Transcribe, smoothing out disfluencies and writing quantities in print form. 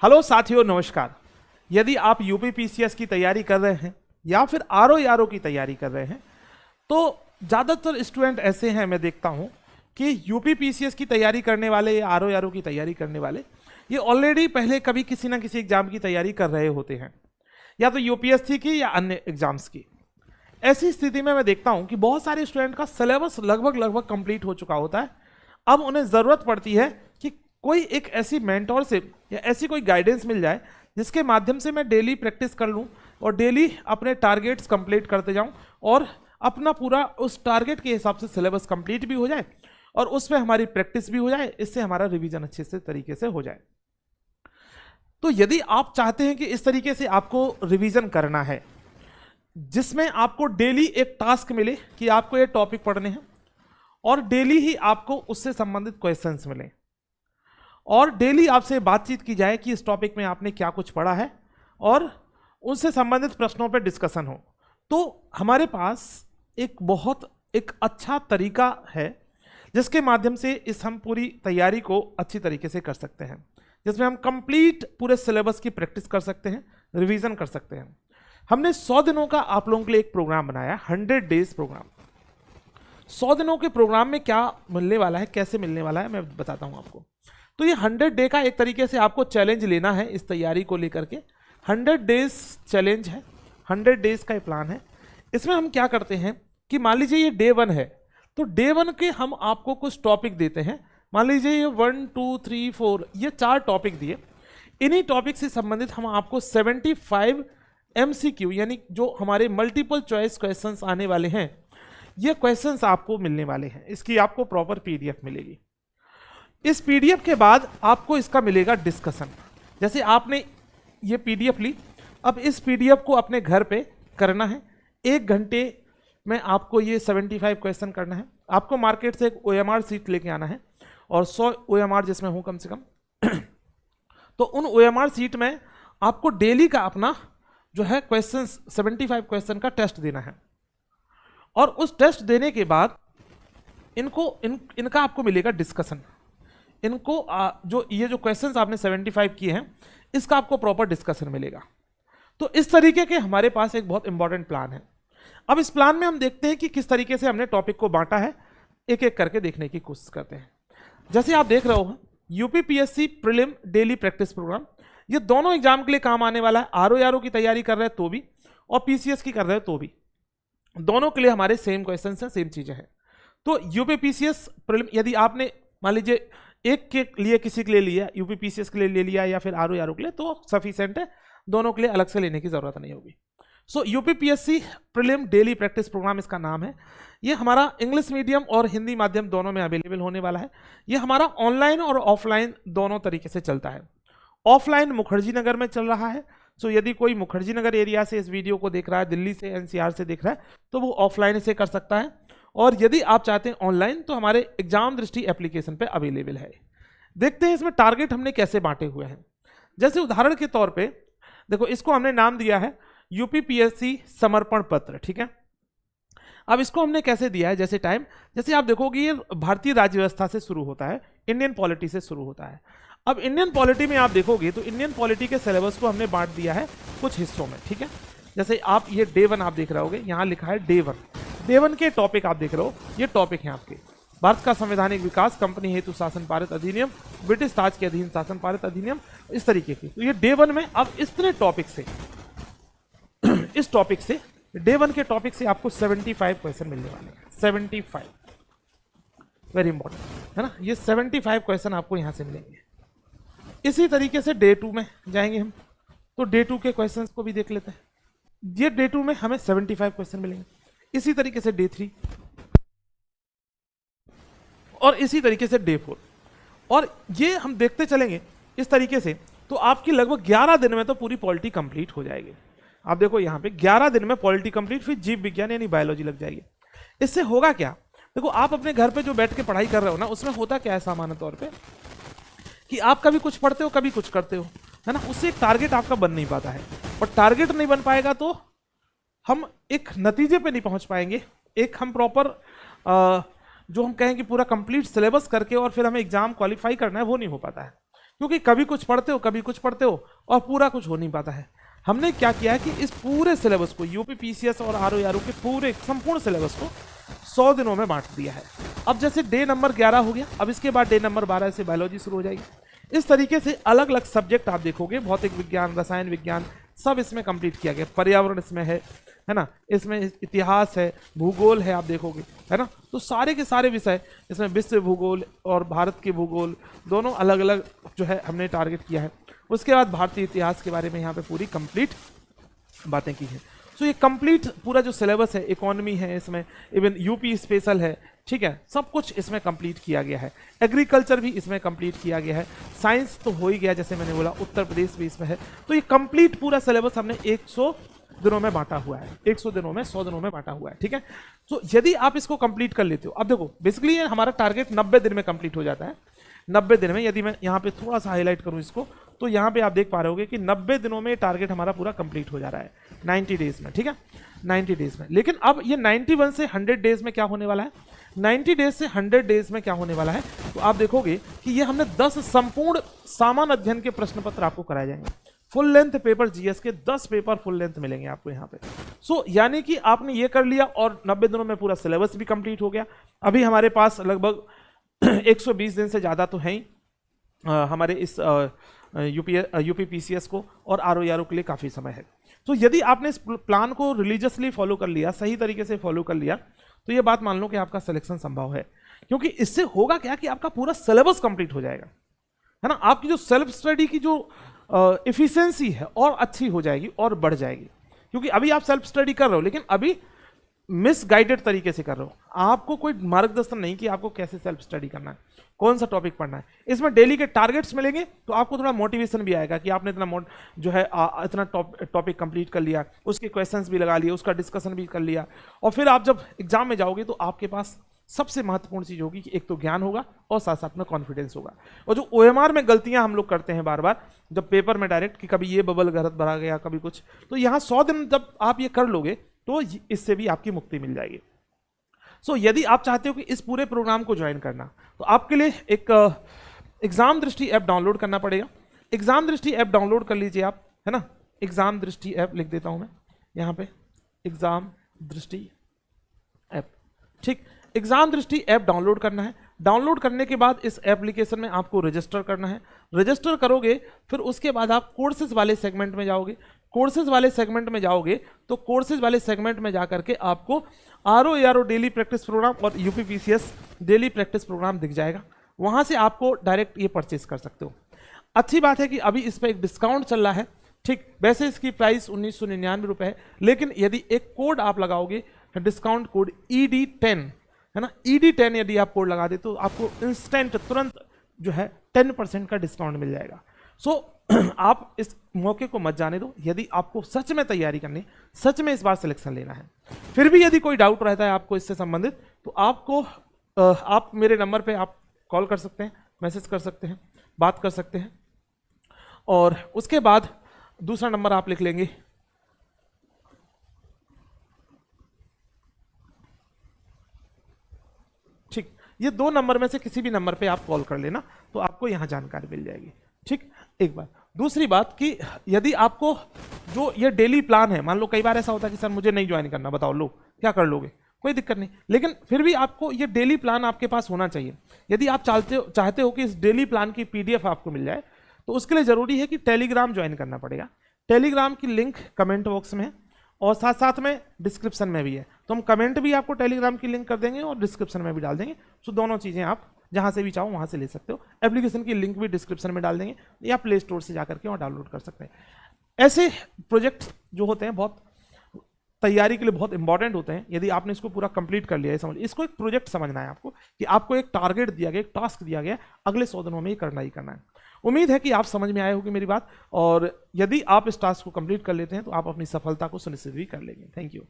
Hello साथियों, नमस्कार। यदि आप यूपी पीसीएस की तैयारी कर रहे हैं या फिर आरओ की तैयारी कर रहे हैं तो ज़्यादातर स्टूडेंट ऐसे हैं, मैं देखता हूं कि यूपी पीसीएस की तैयारी करने वाले या आरओ की तैयारी करने वाले ये ऑलरेडी पहले कभी किसी ना किसी एग्जाम की तैयारी कर रहे होते हैं, या तो यूपीएससी की या अन्य एग्जाम्स की। ऐसी स्थिति में मैं देखता हूं कि बहुत सारे स्टूडेंट का सिलेबस लगभग कंप्लीट हो चुका होता है। अब उन्हें ज़रूरत पड़ती है कि कोई एक ऐसी मेंटोर से या ऐसी कोई गाइडेंस मिल जाए जिसके माध्यम से मैं डेली प्रैक्टिस कर लूँ और डेली अपने टारगेट्स कंप्लीट करते जाऊँ और अपना पूरा उस टारगेट के हिसाब से सिलेबस कंप्लीट भी हो जाए और उसमें हमारी प्रैक्टिस भी हो जाए, इससे हमारा रिवीजन अच्छे से तरीके से हो जाए। तो यदि आप चाहते हैं कि इस तरीके से आपको रिवीजन करना है जिसमें आपको डेली एक टास्क मिले कि आपको ये टॉपिक पढ़ने हैं और डेली ही आपको उससे संबंधित क्वेश्चंस मिलें और डेली आपसे बातचीत की जाए कि इस टॉपिक में आपने क्या कुछ पढ़ा है और उनसे संबंधित प्रश्नों पर डिस्कशन हो, तो हमारे पास एक अच्छा तरीका है जिसके माध्यम से हम पूरी तैयारी को अच्छी तरीके से कर सकते हैं, जिसमें हम कंप्लीट पूरे सिलेबस की प्रैक्टिस कर सकते हैं, रिवीजन कर सकते हैं। हमने 100 दिनों का आप लोगों के लिए एक प्रोग्राम बनाया, 100 डेज प्रोग्राम। 100 दिनों के प्रोग्राम में क्या मिलने वाला है, कैसे मिलने वाला है, मैं बताता हूं आपको। तो ये 100 डे का एक तरीके से आपको चैलेंज लेना है इस तैयारी को लेकर के। 100 डेज चैलेंज है, 100 डेज का प्लान है। इसमें हम क्या करते हैं कि मान लीजिए ये डे 1 है, तो डे 1 के हम आपको कुछ टॉपिक देते हैं। मान लीजिए ये 1 2 3 4 ये 4 टॉपिक दिए। इन्हीं टॉपिक से संबंधित हम आपको 75 MCQ यानी जो हमारे मल्टीपल चॉइस क्वेश्चंस आने वाले हैं, ये क्वेश्चंस आपको मिलने वाले हैं। इसकी आपको प्रॉपर PDF मिलेगी। इस PDF के बाद आपको इसका मिलेगा डिस्कशन। जैसे आपने ये PDF ली, अब इस PDF को अपने घर पे करना है। 1 घंटे में आपको ये 75 क्वेश्चन करना है। आपको मार्केट से एक OMR सीट लेके आना है और 100 OMR जिसमें हो कम से कम तो उन OMR सीट में आपको डेली का अपना जो है क्वेश्चन 75 क्वेश्चन का टेस्ट देना है और उस टेस्ट देने के बाद इनका आपको मिलेगा डिस्कशन। इनको ये जो क्वेश्चंस आपने 75 किए हैं इसका आपको प्रॉपर डिस्कशन मिलेगा। तो इस तरीके के हमारे पास एक बहुत इंपॉर्टेंट प्लान है। अब इस प्लान में हम देखते हैं कि किस तरीके से हमने टॉपिक को बांटा है, एक एक करके देखने की कोशिश करते हैं। जैसे आप देख रहे हो UPPSC prelim daily practice program, ये दोनों एग्जाम के लिए काम आने वाला है। आरओ की तैयारी कर रहे हैं तो भी और पीसीएस की कर रहे हो तो भी, दोनों के लिए हमारे सेम क्वेश्चन हैं, सेम चीजें हैं। तो यूपीपीसीएस प्रीलिम यदि आपने मान लीजिए एक के लिए किसी के लिए लिया, यूपीपीसीएस के लिए ले लिया या फिर आरओ के लिए, तो सफिशिएंट है। दोनों के लिए अलग से लेने की जरूरत नहीं होगी। So UPPSC prelim daily practice programme इसका नाम है। ये हमारा इंग्लिश मीडियम और हिंदी माध्यम दोनों में अवेलेबल होने वाला है। ये हमारा ऑनलाइन और ऑफलाइन दोनों तरीके से चलता है। ऑफलाइन मुखर्जी नगर में चल रहा है। सो यदि कोई मुखर्जी नगर एरिया से इस वीडियो को देख रहा है, दिल्ली से NCR से देख रहा है, तो वो ऑफलाइन इसे कर सकता है। और यदि आप चाहते हैं ऑनलाइन तो हमारे एग्जाम दृष्टि एप्लीकेशन पे अवेलेबल है। देखते हैं इसमें टारगेट हमने कैसे बांटे हुए हैं। जैसे उदाहरण के तौर पे देखो, इसको हमने नाम दिया है यूपीपीएससी समर्पण पत्र, ठीक है। अब इसको हमने कैसे दिया है, जैसे टाइम, जैसे आप देखोगे ये भारतीय राज्य व्यवस्था से शुरू होता है, इंडियन पॉलिटी से शुरू होता है। अब इंडियन पॉलिटी में आप देखोगे तो इंडियन पॉलिटी के सिलेबस को हमने बांट दिया है कुछ हिस्सों में, ठीक है। जैसे आप ये डे 1 आप देख रहे होगे, यहाँ लिखा है डे 1। डे 1 के टॉपिक आप देख रहे हो, ये टॉपिक हैं आपके। भारत का संवैधानिक विकास, कंपनी हेतु शासन पारित अधिनियम, ब्रिटिश ताज के अधीन शासन पारित अधिनियम, इस तरीके की। तो ये डे 1 में अब इतने टॉपिक से इस टॉपिक से डे 1 के टॉपिक से आपको 75 क्वेश्चन मिलने वाले हैं। 75 वेरी इंपॉर्टेंट है ना। ये 75 क्वेश्चन आपको यहां से मिलेंगे। इसी तरीके से डे 2 में जाएंगे हम, तो डे 2 के क्वेश्चंस को भी देख लेते हैं। ये डे 2 में हमें 75 क्वेश्चन मिलेंगे। इसी तरीके से डे 3 और इसी तरीके से डे 4, और ये हम देखते चलेंगे इस तरीके से। तो आपकी लगभग 11 दिन में तो पूरी पॉलिटी कंप्लीट हो जाएगी। आप देखो यहाँ पे 11 दिन में पॉलिटी कंप्लीट, फिर जीव विज्ञान यानी बायोलॉजी लग जाएगी। इससे होगा क्या, देखो आप अपने घर पे जो बैठ के पढ़ाई कर रहे हो ना, उसमें होता क्या है सामान्य तौर पे कि आप कभी कुछ पढ़ते हो कभी कुछ करते हो, है ना। उससे एक टारगेट आपका बन नहीं पाता है, और टारगेट नहीं बन पाएगा तो हम एक नतीजे पे नहीं पहुंच पाएंगे। एक हम प्रॉपर जो हम कहें कि पूरा कंप्लीट सिलेबस करके और फिर हमें एग्जाम क्वालिफाई करना है, वो नहीं हो पाता है। क्योंकि कभी कुछ पढ़ते हो कभी कुछ पढ़ते हो और पूरा कुछ हो नहीं पाता है। हमने क्या किया है कि इस पूरे सिलेबस को यूपी पीसीएस और आरओ के पूरे संपूर्ण सिलेबस को 100 दिनों में बांट दिया है। अब जैसे डे नंबर 11 हो गया, अब इसके बाद डे नंबर 12 से बायोलॉजी शुरू हो जाएगी। इस तरीके से अलग अलग सब्जेक्ट आप देखोगे, भौतिक विज्ञान, रसायन विज्ञान, सब इसमें कंप्लीट किया गया। पर्यावरण इसमें है ना, इसमें इतिहास है, भूगोल है, आप देखोगे है ना। तो सारे के सारे विषय इसमें विश्व भूगोल और भारत के भूगोल दोनों अलग अलग जो है हमने टारगेट किया है। उसके बाद भारतीय इतिहास के बारे में यहाँ पे पूरी कंप्लीट बातें की है। तो ये कंप्लीट पूरा जो सिलेबस है, इकोनॉमी है इसमें, इवन यूपी स्पेशल है, ठीक है, सब कुछ इसमें कंप्लीट किया गया है। एग्रीकल्चर भी इसमें कंप्लीट किया गया है। साइंस तो हो ही गया, जैसे मैंने बोला, उत्तर प्रदेश भी इसमें है। तो ये कंप्लीट पूरा सिलेबस हमने 100 दिनों में बांटा हुआ है, 100 दिनों में 100 दिनों में बांटा हुआ है, ठीक है। तो यदि आप इसको कंप्लीट कर लेते हो, अब देखो बेसिकली हमारा टारगेट 90 दिन में कंप्लीट हो जाता है। 90 दिन में, यदि मैं यहाँ पे थोड़ा सा हाईलाइट करूँ इसको, तो यहाँ पे आप देख पा रहे होगे कि 90 दिनों में टारगेट हमारा पूरा कंप्लीट हो जा रहा है 90 डेज में, ठीक है, 90 डेज में। लेकिन अब ये 91 से 100 डेज में क्या होने वाला है, 90 डेज से 100 डेज में क्या होने वाला है, तो आप देखोगे कि ये हमने 10 संपूर्ण सामान्य अध्ययन के प्रश्न पत्र आपको कराए जाएंगे। फुल लेंथ पेपर जीएस के 10 पेपर फुल लेंथ मिलेंगे आपको यहाँ पे। सो यानी कि आपने ये कर लिया और 90 दिनों में पूरा सिलेबस भी कंप्लीट हो गया। अभी हमारे पास लगभग 120 दिन से ज़्यादा तो है ही हमारे इस यूपी पीसीएस को, और आरओ के लिए काफ़ी समय है। तो यदि आपने इस प्लान को रिलीजियसली फॉलो कर लिया, सही तरीके से फॉलो कर लिया, तो ये बात मान लो कि आपका सिलेक्शन संभव है। क्योंकि इससे होगा क्या कि आपका पूरा सिलेबस कंप्लीट हो जाएगा, है ना। आपकी जो सेल्फ स्टडी की जो एफिशिएंसी है और अच्छी हो जाएगी और बढ़ जाएगी। क्योंकि अभी आप सेल्फ स्टडी कर रहे हो, लेकिन अभी मिसगाइडेड तरीके से कर रहे हो। आपको कोई मार्गदर्शन नहीं कि आपको कैसे सेल्फ स्टडी करना है, कौन सा टॉपिक पढ़ना है। इसमें डेली के टारगेट्स मिलेंगे, तो आपको थोड़ा मोटिवेशन भी आएगा कि आपने इतना जो है इतना टॉपिक कंप्लीट कर लिया, उसके क्वेश्चंस भी लगा लिए, उसका डिस्कशन भी कर लिया, और फिर आप जब एग्जाम में जाओगे तो आपके पास सबसे महत्वपूर्ण चीज होगी कि एक तो ज्ञान होगा और साथ साथ में कॉन्फिडेंस होगा। और जो ओएमआर में गलतियां हम लोग करते हैं बार बार, जब पेपर में डायरेक्ट कि कभी ये बबल गलत भरा गया, कभी कुछ, तो यहाँ 100 दिन जब आप ये कर लोगे तो इससे भी आपकी मुक्ति मिल जाएगी। सो यदि आप चाहते हो कि इस पूरे प्रोग्राम को ज्वाइन करना, तो आपके लिए एक एग्जाम दृष्टि ऐप डाउनलोड करना पड़ेगा। एग्जाम दृष्टि ऐप डाउनलोड कर लीजिए आप, है ना। एग्जाम दृष्टि ऐप लिख देता हूं मैं यहाँ पे, एग्जाम दृष्टि ऐप, ठीक। एग्जाम दृष्टि ऐप डाउनलोड करना है। डाउनलोड करने के बाद इस एप्लीकेशन में आपको रजिस्टर करना है। रजिस्टर करोगे, फिर उसके बाद आप कोर्सेज वाले सेगमेंट में जाओगे। कोर्सेज वाले सेगमेंट में जाओगे तो कोर्सेज वाले सेगमेंट में जाकर के आपको आरओ डेली प्रैक्टिस प्रोग्राम और UP PCS daily practice program दिख जाएगा। वहां से आपको डायरेक्ट ये परचेज कर सकते हो। अच्छी बात है कि अभी इस पर एक डिस्काउंट चल रहा है, ठीक। वैसे इसकी प्राइस 1999 रुपये है, लेकिन यदि एक कोड आप लगाओगे, डिस्काउंट कोड ED10, है ना, ED10 यदि आप कोड लगा दे तो आपको इंस्टेंट तुरंत जो है 10% का डिस्काउंट मिल जाएगा। सो आप इस मौके को मत जाने दो। यदि आपको सच में तैयारी करनी, सच में इस बार सिलेक्शन लेना है, फिर भी यदि कोई डाउट रहता है आपको इससे संबंधित, तो आप मेरे नंबर पे आप कॉल कर सकते हैं, मैसेज कर सकते हैं, बात कर सकते हैं। और उसके बाद दूसरा नंबर आप लिख लेंगे, ठीक। ये 2 नंबर में से किसी भी नंबर पे आप कॉल कर लेना, तो आपको यहां जानकारी मिल जाएगी, ठीक। एक बात। दूसरी बात कि यदि आपको जो ये डेली प्लान है, मान लो कई बार ऐसा होता है कि सर मुझे नहीं ज्वाइन करना, बताओ लो क्या कर लोगे, कोई दिक्कत नहीं, लेकिन फिर भी आपको ये डेली प्लान आपके पास होना चाहिए। यदि आप चाहते हो कि इस डेली प्लान की PDF आपको मिल जाए, तो उसके लिए जरूरी है कि टेलीग्राम ज्वाइन करना पड़ेगा। टेलीग्राम की लिंक कमेंट बॉक्स में है और साथ साथ में डिस्क्रिप्शन में भी है। तो हम कमेंट भी आपको टेलीग्राम की लिंक कर देंगे और डिस्क्रिप्शन में भी डाल देंगे। सो दोनों चीज़ें आप जहां से भी चाहो वहां से ले सकते हो। एप्लीकेशन की लिंक भी डिस्क्रिप्शन में डाल देंगे, या प्ले स्टोर से जाकर के और डाउनलोड कर सकते हैं। ऐसे प्रोजेक्ट जो होते हैं बहुत तैयारी के लिए बहुत इंपॉर्टेंट होते हैं। यदि आपने इसको पूरा कंप्लीट कर लिया है, समझ, इसको एक प्रोजेक्ट समझना है आपको कि आपको एक टारगेट दिया गया, एक टास्क दिया गया, अगले 100 दिनों में ये करना ही करना है। उम्मीद है कि आप समझ में आए होगी मेरी बात, और यदि आप इस टास्क को कंप्लीट कर लेते हैं तो आप अपनी सफलता को सुनिश्चित भी कर लेंगे। Thank you.